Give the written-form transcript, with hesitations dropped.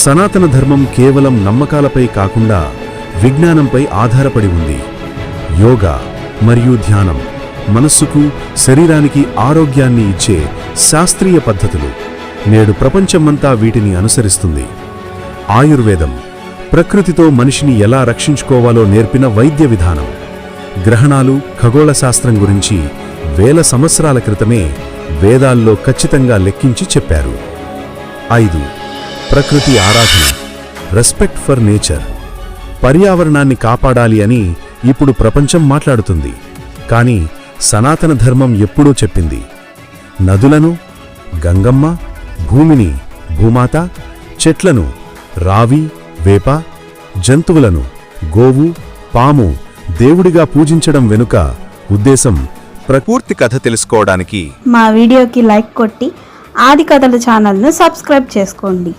సనాతన ధర్మం కేవలం నమ్మకాలపై కాకుండా విజ్ఞానంపై ఆధారపడి ఉంది. యోగా మరియు ధ్యానం మనస్సుకు, శరీరానికి ఆరోగ్యాన్ని ఇచ్చే శాస్త్రీయ పద్ధతులు. నేడు ప్రపంచమంతా వీటిని అనుసరిస్తుంది. ఆయుర్వేదం ప్రకృతితో మనిషిని ఎలా రక్షించుకోవాలో నేర్పిన వైద్య విధానం. గ్రహణాలు, ఖగోళ శాస్త్రం గురించి వేల సంవత్సరాల క్రితమే వేదాల్లో ఖచ్చితంగా లెక్కించి చెప్పారు. 5. ప్రకృతి ఆరాధన, రెస్పెక్ట్ ఫర్ నేచర్. పర్యావరణాన్ని కాపాడాలి అని ఇప్పుడు ప్రపంచం మాట్లాడుతుంది. కానీ సనాతన ధర్మం ఎప్పుడూ చెప్పింది, నదులను, గంగమ్మ, భూమిని, భూమాత, చెట్లను, రావి, వేప, జంతువులను, గోవు, పాము దేవుడిగా పూజించడం వెనుక ఉద్దేశం. పూర్తి కథ తెలుసుకోవడానికి మా వీడియోకి లైక్ కొట్టి ఆది కథల ఛానల్ను సబ్స్క్రైబ్ చేసుకోండి.